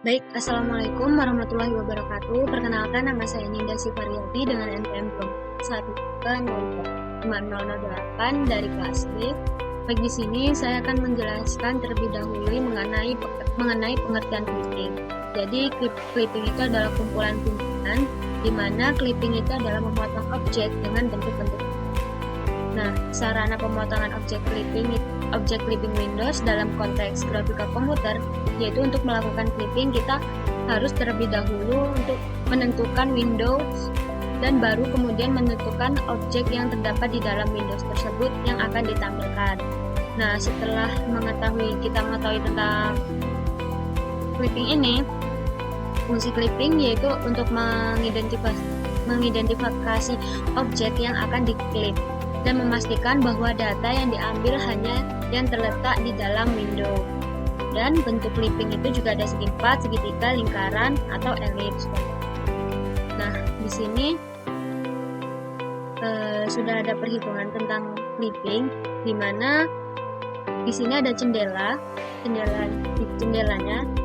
Baik, Assalamualaikum warahmatullahi wabarakatuh. Perkenalkan, nama saya Ninda Sifariati dengan NPM 15008 dari kelas B. Baik, di sini saya akan menjelaskan terlebih dahulu mengenai pengertian clipping. Jadi, clipping itu adalah kumpulan pimpinan, di mana clipping itu adalah memotong objek dengan bentuk-bentuk. Nah, sarana pemotongan objek clipping Windows dalam konteks grafika komputer, yaitu untuk melakukan clipping kita harus terlebih dahulu untuk menentukan Windows dan baru kemudian menentukan objek yang terdapat di dalam Windows tersebut yang akan ditampilkan. Nah, setelah kita mengetahui tentang clipping ini, fungsi clipping yaitu untuk mengidentifikasi objek yang akan diklip dan memastikan bahwa data yang diambil hanya yang terletak di dalam window. Dan bentuk clipping itu juga ada segi empat, segitiga, lingkaran, atau elips. Nah, di sini sudah ada perhitungan tentang clipping, di mana di sini ada jendelanya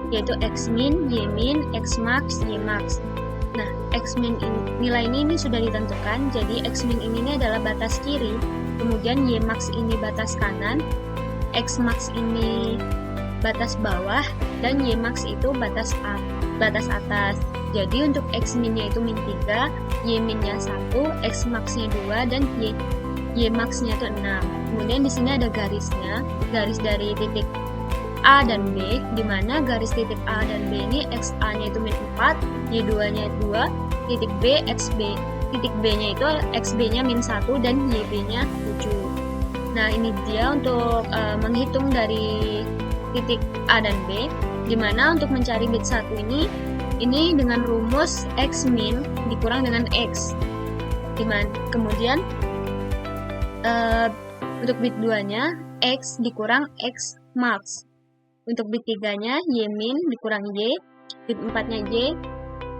yaitu Xmin, Ymin, Xmax, Ymax. Nah, Xmin nilai ini sudah ditentukan, jadi Xmin ini adalah batas kiri, kemudian Ymax ini batas kanan, Xmax ini batas bawah, dan Ymax itu batas atas. Jadi untuk Xmin-nya itu min 3, Ymin-nya 1, Xmax-nya 2, dan Ymax-nya itu 6. Kemudian di sini ada garisnya, garis dari titik A dan B, di mana garis titik A dan B ini XA-nya itu min 4, Y2-nya 2, titik B, XB. Titik B-nya itu XB-nya min 1 dan YB-nya 7. Nah, ini dia untuk menghitung dari titik A dan B, di mana untuk mencari bit 1 ini dengan rumus X min dikurang dengan X. Kemudian untuk bit 2-nya X dikurang X max. Untuk bit 3-nya Y min dikurang Y, bit 4-nya Y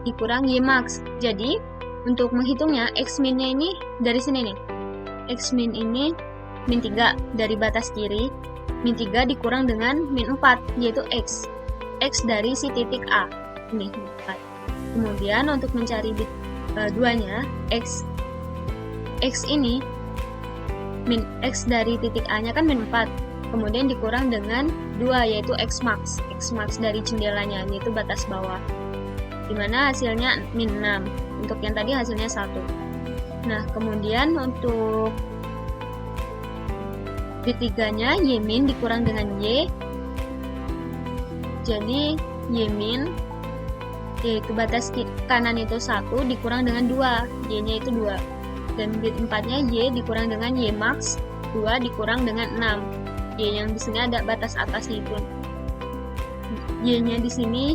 dikurang Y max. Jadi, untuk menghitungnya, X min-nya ini dari sini nih. X min ini min 3 dari batas kiri, min 3 dikurang dengan min 4, yaitu X. X dari si titik A. Ini, min 4. Kemudian, untuk mencari bit 2-nya, X ini, min X dari titik A-nya kan min 4. Kemudian dikurang dengan 2, yaitu Xmax. Xmax dari jendelanya, yaitu batas bawah. Dimana hasilnya min 6. Untuk yang tadi hasilnya 1. Nah, kemudian untuk bit 3-nya, Y min dikurang dengan Y. Jadi, Y min, yaitu batas kanan itu 1, dikurang dengan 2. Y-nya itu 2. Dan bit 4-nya Y dikurang dengan Y max, 2 dikurang dengan 6. Y yang di sini ada batas atasnya itu. Y-nya di sini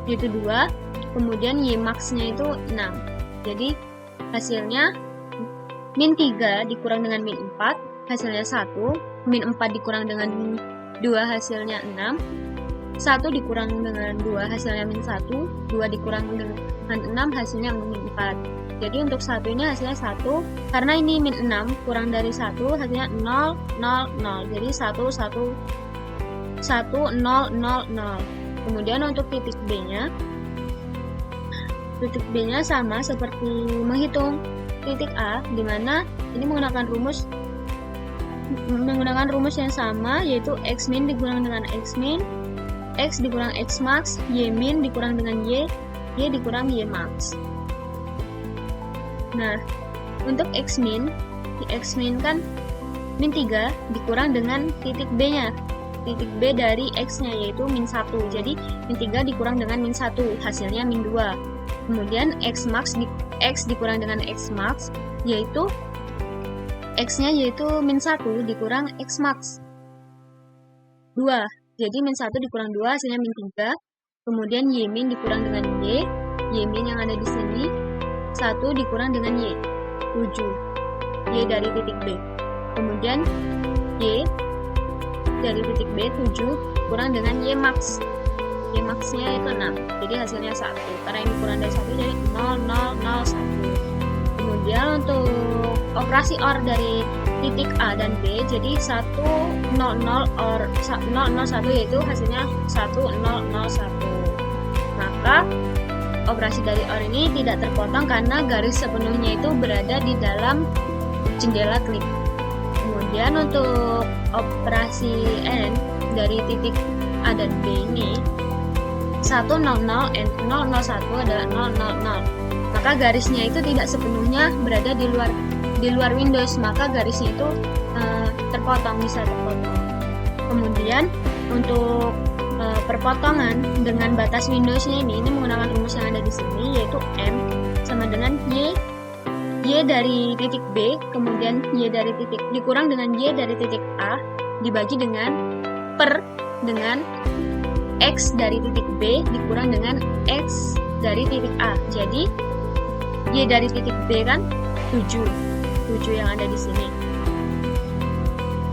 yaitu 2, kemudian Y max-nya itu 6. Jadi hasilnya min 3 dikurang dengan min 4, hasilnya 1, min 4 dikurang dengan 2, hasilnya 6, 1 dikurang dengan 2, hasilnya min 1, 2 dikurang dengan 6, hasilnya min 4. Jadi untuk 1 ini hasilnya 1, karena ini min 6, kurang dari 1, hasilnya 0, 0, 0. Jadi 1, 1, 1, 0, 0, 0. Kemudian untuk titik B-nya sama seperti menghitung titik A, di mana ini menggunakan rumus yang sama, yaitu X min dikurang dengan X min, X dikurang X max, Y min dikurang dengan Y, Y dikurang Y max. Nah, untuk X min kan min 3 dikurang dengan titik B-nya. Titik B dari X-nya yaitu min 1. Jadi, min 3 dikurang dengan min 1, hasilnya min 2. Kemudian X dikurang dengan X max, yaitu X-nya yaitu min 1 dikurang X max 2. Jadi, min 1 dikurang 2, hasilnya min 3. Kemudian Y min dikurang dengan Y min yang ada di sini, 1 dikurang dengan Y, 7. Y dari titik B. Kemudian Y dari titik B, 7, kurang dengan Y max. Y max-nya itu 6. Jadi hasilnya 1. Karena ini kurang dari 1, jadi 0, 0, 0, 1. Kemudian untuk operasi OR dari titik A dan B, jadi 1, 0, 0, OR 0, 0, 1, yaitu hasilnya 1, 0, 0, 1. Maka operasi dari OR ini tidak terpotong karena garis sepenuhnya itu berada di dalam jendela klip. Kemudian untuk operasi AND dari titik A dan B ini 100 and 001 adalah 000. Maka garisnya itu tidak sepenuhnya berada di luar Windows, maka garisnya itu bisa terpotong. Kemudian untuk perpotongan dengan batas Windows-nya ini menggunakan rumus yang ada di sini, yaitu M sama dengan Y dari titik B, kemudian Y dari titik dikurang dengan Y dari titik A dibagi dengan X dari titik B dikurang dengan X dari titik A. Jadi Y dari titik B kan 7 yang ada di sini.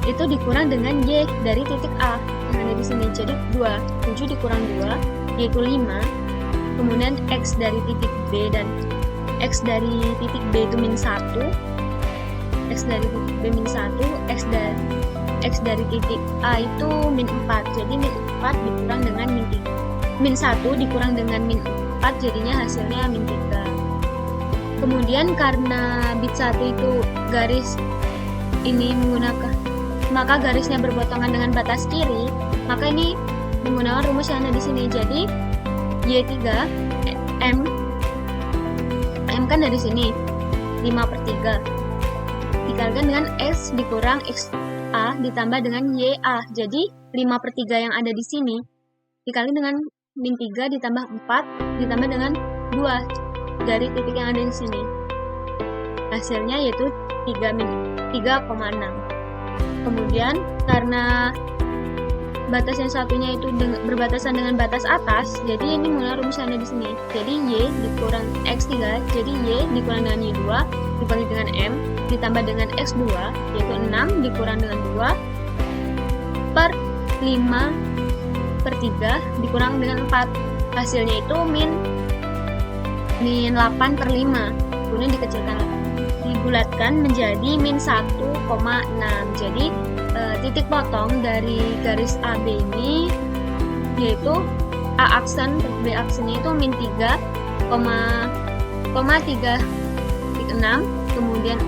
Itu dikurang dengan Y dari titik A yang ada di sini. Jadi 7 dikurang 2 yaitu 5. Kemudian X dari titik B dan X dari titik B itu min 1. X dari titik B min 1, X dari titik A itu min 4. Jadi min 4 dikurang dengan min 1 dikurang dengan min 4, jadinya hasilnya min 3. Kemudian karena bit 1 itu garis ini maka garisnya berpotongan dengan batas kiri, maka ini menggunakan rumus yang ada di sini. Jadi Y3 M kan dari sini 5/3 dikalikan dengan X dikurang XA ditambah dengan YA. Jadi 5/3 yang ada di sini dikali dengan min 3 ditambah 4 ditambah dengan 2 dari titik yang ada di sini. Hasilnya yaitu 3,6. Kemudian karena batas yang satunya itu berbatasan dengan batas atas, jadi ini menggunakan rumus yang ada di sini. Jadi Y dikurang X3, jadi Y dikurang dengan Y2 dibagi dengan M ditambah dengan X2 yaitu 6 dikurang dengan 2 per 5/3 dikurang dengan 4. Hasilnya itu min 8/5. Kemudian dibulatkan menjadi min 1,6. Jadi titik potong dari garis AB ini yaitu A aksen per B aksennya itu min 3,36. Kemudian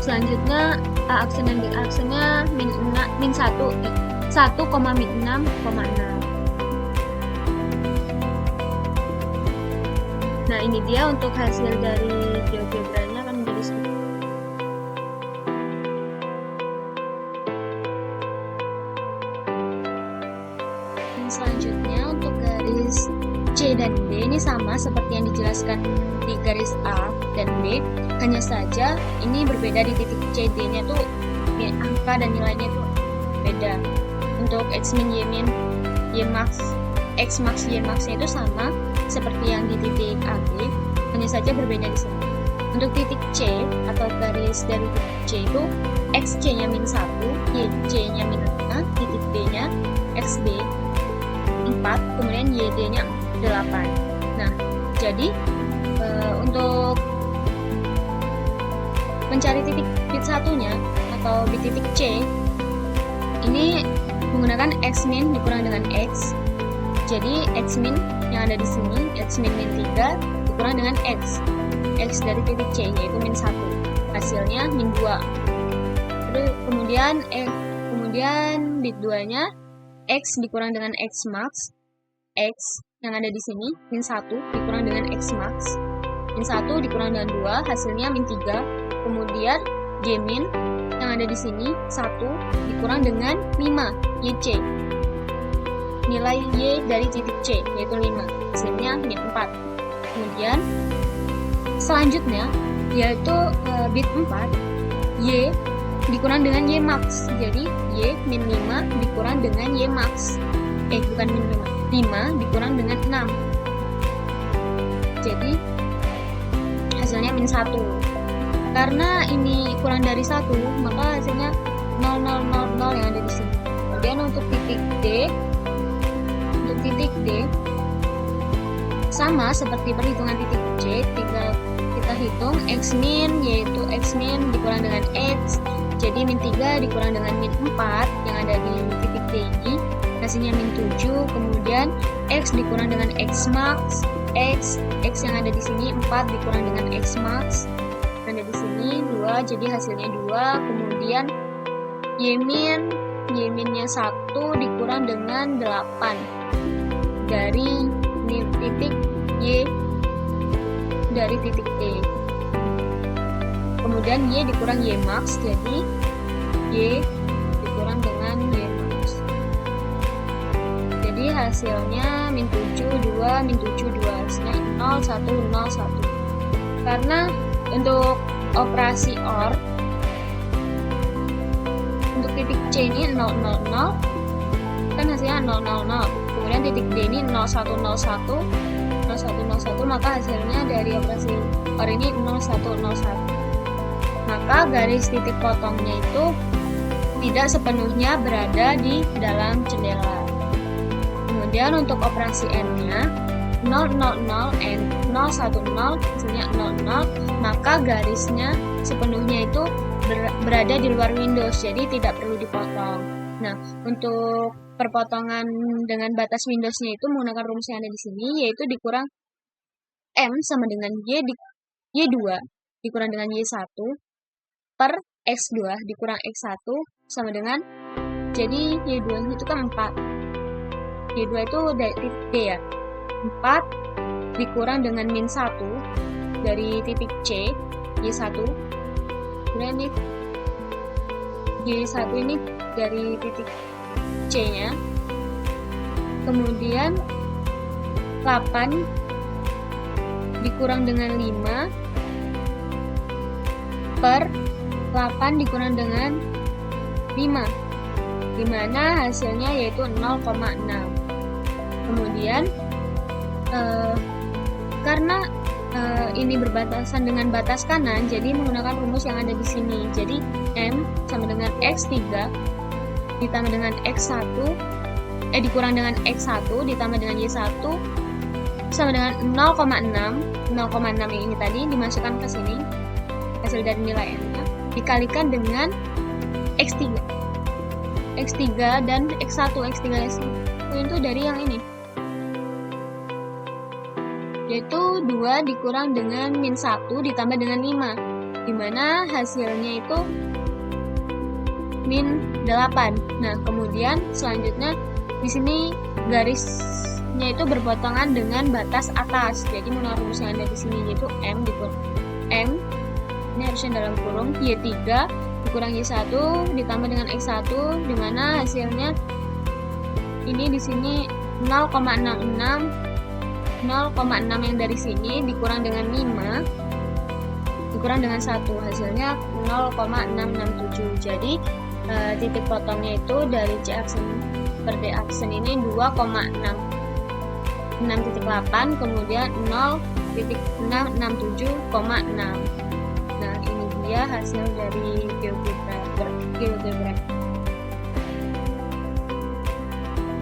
selanjutnya A aksen dan B aksennya min 1,6,6. Nah, ini dia untuk hasil dari GeoGebranya akan menjadi seperti ini. Selanjutnya untuk garis C dan D ini sama seperti yang dijelaskan di garis A dan B, hanya saja ini berbeda di titik C, D-nya tuh angka dan nilainya tuh beda. Untuk X min, Y min, Y max, X max, Y max-nya itu sama seperti yang di titik AB, hanya saja berbeda di sini. Untuk titik C atau garis dari titik C itu XC-nya min 1, YC-nya min 5, titik D-nya XB 4, kemudian YD-nya 8. Nah, jadi untuk mencari titik bit satunya atau bit titik C ini menggunakan X min dikurang dengan X. Jadi X min yang ada di sini, X min 3 dikurang dengan X dari titik C yaitu min 1. Hasilnya min 2. Terus kemudian bit 2-nya X dikurang dengan X max, X yang ada di sini min 1 dikurang dengan X max, min 1 dikurang dengan 2, hasilnya min 3. Kemudian Y min yang ada di sini 1 dikurang dengan 5, YC, nilai Y dari titik C yaitu 5, hasilnya min 4. Kemudian selanjutnya yaitu bit 4 Y dikurang dengan Y max. Jadi Y min 5 dikurang dengan Y max. Bukan min 5 dikurang dengan 6. Jadi hasilnya min 1. Karena ini kurang dari 1, maka hasilnya 0,000 yang ada di sini. Kemudian untuk titik D sama seperti perhitungan titik C, tinggal kita hitung X min, yaitu X min dikurang dengan X. Jadi min 3 dikurang dengan min 4 yang ada di titik D ini, hasilnya min 7. Kemudian kemudian X dikurang dengan X max, X yang ada di sini 4 dikurang dengan X max, ada di sini 2, jadi hasilnya 2, kemudian Y minnya 1 dikurang dengan 8 dari titik Y dari titik E. Kemudian Y dikurang Y max, jadi Y dikurang dengan Y max. Jadi hasilnya min 7, 2, min 7, 2. Hasilnya 0, 1, 0, 1. Karena untuk operasi OR, untuk titik C ini 0, 0, 0, kan hasilnya 0, 0, 0. Kemudian titik D ini 0, 1, 0, 1, 0, 1, 0, 1, maka hasilnya dari operasi OR ini 0, 1, 0, 1. Maka garis titik potongnya itu tidak sepenuhnya berada di dalam jendela. Kemudian untuk operasi N-nya 0, 0, 0, N 0, 1, 0, hasilnya 0, 0, maka garisnya sepenuhnya itu berada di luar Windows, jadi tidak perlu dipotong. Nah, untuk perpotongan dengan batas Windows-nya itu menggunakan rumus yang ada di sini, yaitu dikurang M sama dengan Y2 dikurang dengan Y1 per X2 dikurang X1 sama dengan, jadi Y2 itu kan 4. Y2 itu dari titik D ya. 4 dikurang dengan min 1 dari titik C, Y1. Kemudian ini Y1 ini dari titik C-nya. Kemudian 8 dikurang dengan 5 per 8 dikurang dengan 5, dimana hasilnya yaitu 0,6. Kemudian karena ini berbatasan dengan batas kanan, jadi menggunakan rumus yang ada di sini. Jadi M sama dengan X3 ditambah dengan X1 dikurang dengan X1 ditambah dengan Y1 sama dengan 0,6. 0,6 yang ini tadi dimasukkan ke sini, hasil dari nilai N-nya dikalikan dengan X3 dan X1 itu dari yang ini, yaitu 2 dikurang dengan min 1 ditambah dengan 5, dimana hasilnya itu min 8. Nah, kemudian selanjutnya di sini garisnya itu berpotongan dengan batas atas, jadi menurut rumus yang ada di sini yaitu M dikurang M, ini harusnya dalam kurung, Y3 dikurang Y1 ditambah dengan X1, dimana hasilnya ini di sini 0,66 yang dari sini dikurang dengan 5 dikurang dengan 1, hasilnya 0,667. Jadi titik potongnya itu dari C aksen per D aksen ini 2,6,8, kemudian 0,667,6. Nah, ini dia hasil dari GeoGebra.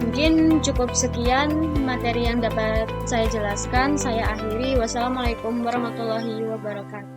Mungkin cukup sekian materi yang dapat saya jelaskan. Saya akhiri. Wassalamualaikum warahmatullahi wabarakatuh.